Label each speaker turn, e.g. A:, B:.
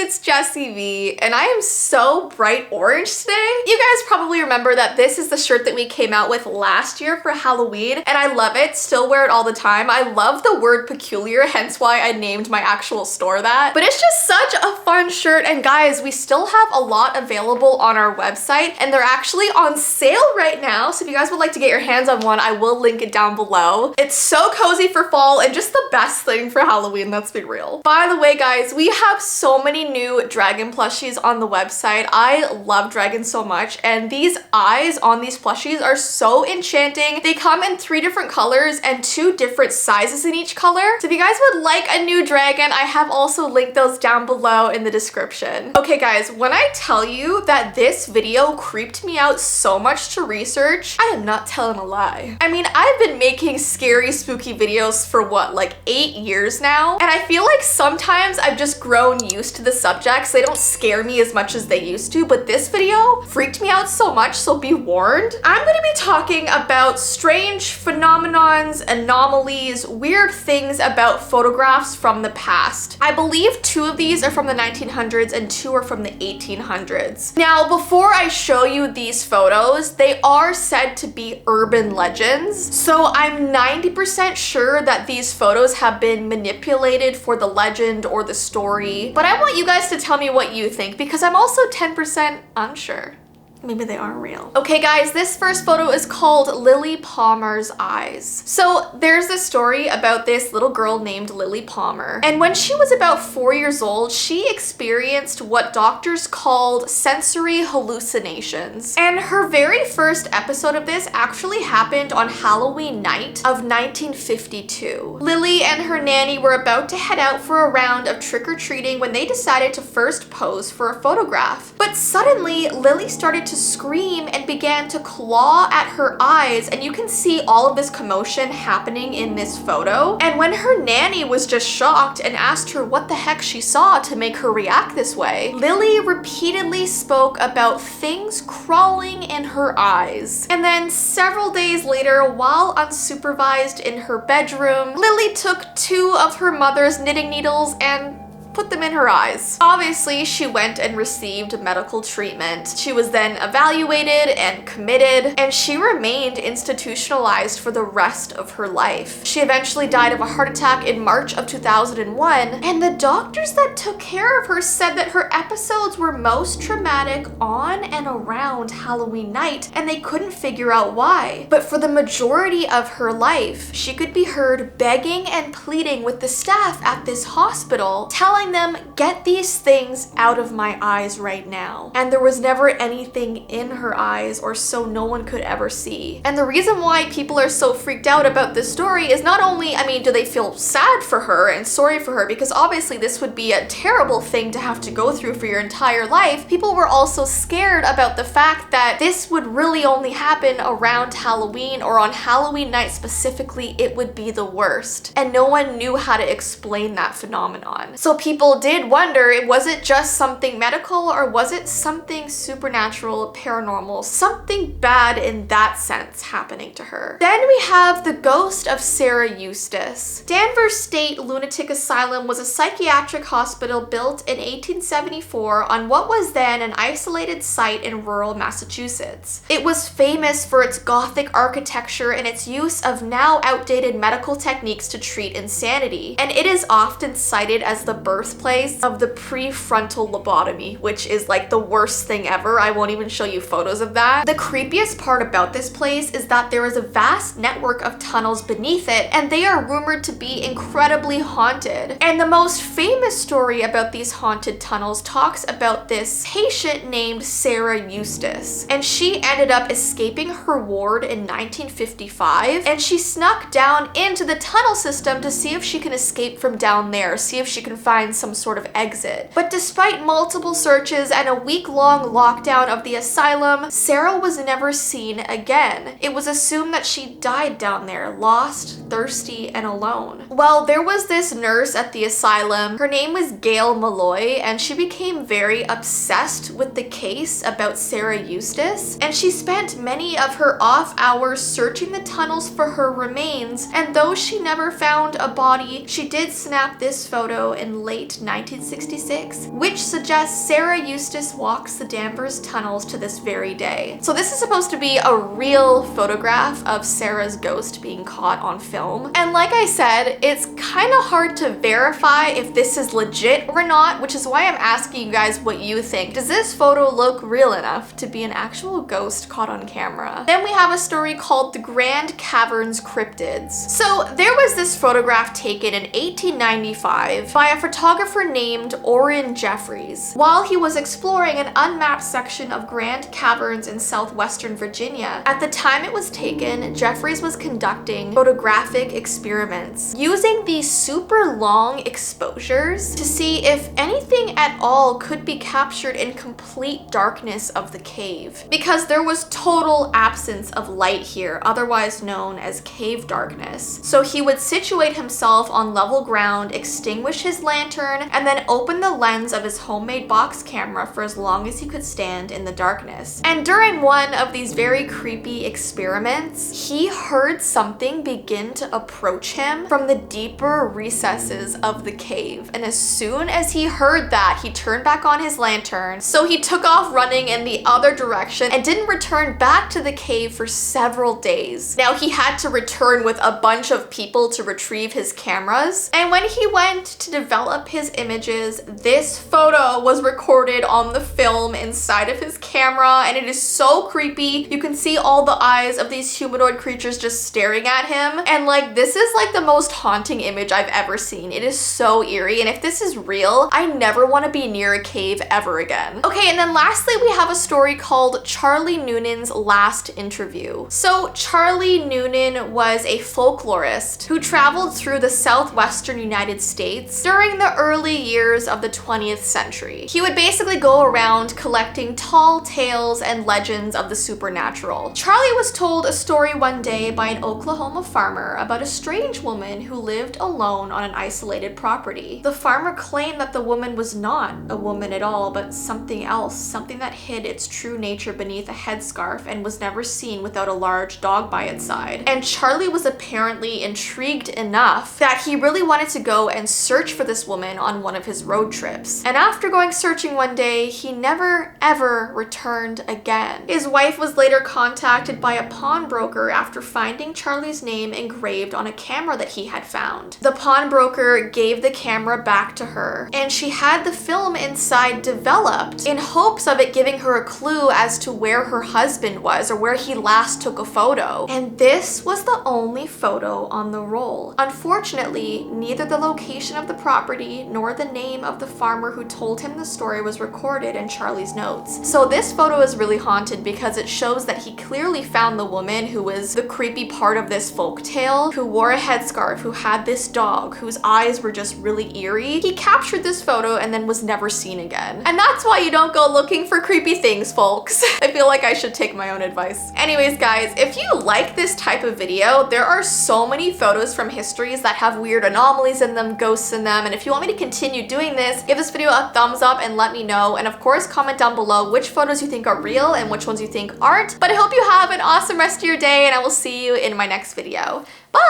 A: it's Jessii Vee, and I am so bright orange today. You guys probably remember that this is the shirt that we came out with last year for Halloween, and I love it, still wear it all the time. I love the word peculiar, hence why I named my actual store that. But it's just such a fun shirt, and guys, we still have a lot available on our website, and they're actually on sale right now, so if you guys would like to get your hands on one, I will link it down below. It's so cozy for fall, and just the best thing for Halloween, let's be real. By the way, guys, we have so many new dragon plushies on the website. I love dragons so much, and these eyes on these plushies are so enchanting. They come in 3 different colors and 2 different sizes in each color. So if you guys would like a new dragon, I have also linked those down below in the description. Okay guys, when I tell you that this video creeped me out so much to research, I am not telling a lie. I mean, I've been making scary, spooky videos for what, like 8 years now? And I feel like sometimes I've just grown used to the subjects. They don't scare me as much as they used to, but this video freaked me out so much, so be warned. I'm gonna be talking about strange phenomenons, anomalies, weird things about photographs from the past. I believe 2 of these are from the 1900s and 2 are from the 1800s. Now, before I show you these photos, they are said to be urban legends. So I'm 90% sure that these photos have been manipulated for the legend or the story. But I want you guys to tell me what you think, because I'm also 10% unsure. Maybe they aren't real. Okay guys, this first photo is called Lily Palmer's Eyes. So there's this story about this little girl named Lily Palmer. And when she was about 4 years old, she experienced what doctors called sensory hallucinations. And her very first episode of this actually happened on Halloween night of 1952. Lily and her nanny were about to head out for a round of trick-or-treating when they decided to first pose for a photograph. But suddenly, Lily started to scream and began to claw at her eyes, and you can see all of this commotion happening in this photo. And when her nanny was just shocked and asked her what the heck she saw to make her react this way, Lily repeatedly spoke about things crawling in her eyes. And then several days later, while unsupervised in her bedroom, Lily took 2 of her mother's knitting needles and put them in her eyes. Obviously, she went and received medical treatment. She was then evaluated and committed, and she remained institutionalized for the rest of her life. She eventually died of a heart attack in March of 2001, and the doctors that took care of her said that her episodes were most traumatic on and around Halloween night, and they couldn't figure out why. But for the majority of her life, she could be heard begging and pleading with the staff at this hospital, telling them, "Get these things out of my eyes right now." And there was never anything in her eyes, or so no one could ever see. And the reason why people are so freaked out about this story is not only, I mean, do they feel sad for her and sorry for her, because obviously this would be a terrible thing to have to go through for your entire life. People were also scared about the fact that this would really only happen around Halloween, or on Halloween night specifically, it would be the worst. And no one knew how to explain that phenomenon. So people did wonder, was it just something medical, or was it something supernatural, paranormal, something bad in that sense happening to her? Then we have the ghost of Sarah Eustis. Danvers State Lunatic Asylum was a psychiatric hospital built in 1874 on what was then an isolated site in rural Massachusetts. It was famous for its Gothic architecture and its use of now outdated medical techniques to treat insanity, and it is often cited as the birthplace of the prefrontal lobotomy, which is like the worst thing ever. I won't even show you photos of that. The creepiest part about this place is that there is a vast network of tunnels beneath it, and they are rumored to be incredibly haunted. And the most famous story about these haunted tunnels talks about this patient named Sarah Eustis, and she ended up escaping her ward in 1955, and she snuck down into the tunnel system to see if she can escape from down there, see if she can find some sort of exit. But despite multiple searches and a week-long lockdown of the asylum, Sarah was never seen again. It was assumed that she died down there, lost, thirsty, and alone. Well, there was this nurse at the asylum. Her name was Gail Malloy, and she became very obsessed with the case about Sarah Eustis, and she spent many of her off hours searching the tunnels for her remains, and though she never found a body, she did snap this photo in late late 1966, which suggests Sarah Eustis walks the Danvers tunnels to this very day. So this is supposed to be a real photograph of Sarah's ghost being caught on film. And like I said, it's kind of hard to verify if this is legit or not, which is why I'm asking you guys what you think. Does this photo look real enough to be an actual ghost caught on camera? Then we have a story called the Grand Caverns Cryptids. So there was this photograph taken in 1895 by a photographer named Orrin Jeffries while he was exploring an unmapped section of Grand Caverns in southwestern Virginia. At the time it was taken, Jeffries was conducting photographic experiments using these super long exposures to see if anything at all could be captured in complete darkness of the cave, because there was total absence of light here, otherwise known as cave darkness. So he would situate himself on level ground, extinguish his lantern, and then open the lens of his homemade box camera for as long as he could stand in the darkness. And during one of these very creepy experiments, he heard something begin to approach him from the deeper recesses of the cave. And as soon as he heard that, he turned back on his lantern. So he took off running in the other direction and didn't return back to the cave for several days. Now he had to return with a bunch of people to retrieve his cameras. And when he went to develop his images, this photo was recorded on the film inside of his camera, and it is so creepy. You can see all the eyes of these humanoid creatures just staring at him. And like, this is like the most haunting image I've ever seen. It is so eerie. And if this is real, I never want to be near a cave ever again. Okay, and then lastly, we have a story called Charlie Noonan's Last Interview. So Charlie Noonan was a folklorist who traveled through the southwestern United States during the early years of the 20th century. He would basically go around collecting tall tales and legends of the supernatural. Charlie was told a story one day by an Oklahoma farmer about a strange woman who lived alone on an isolated property. The farmer claimed that the woman was not a woman at all, but something else, something that hid its true nature beneath a headscarf and was never seen without a large dog by its side. And Charlie was apparently intrigued enough that he really wanted to go and search for this woman on one of his road trips. And after going searching one day, he never ever returned again. His wife was later contacted by a pawnbroker after finding Charlie's name engraved on a camera that he had found. The pawnbroker gave the camera back to her, and she had the film inside developed in hopes of it giving her a clue as to where her husband was or where he last took a photo. And this was the only photo on the roll. Unfortunately, neither the location of the property nor the name of the farmer who told him the story was recorded in Charlie's notes. So this photo is really haunted because it shows that he clearly found the woman who was the creepy part of this folktale, who wore a headscarf, who had this dog, whose eyes were just really eerie. He captured this photo and then was never seen again. And that's why you don't go looking for creepy things, folks. I feel like I should take my own advice. Anyways, guys, if you like this type of video, there are so many photos from histories that have weird anomalies in them, ghosts in them, and if you want me to continue doing this, give this video a thumbs up and let me know, and of course comment down below which photos you think are real and which ones you think aren't. But I hope you have an awesome rest of your day, and I will see you in my next video. Bye!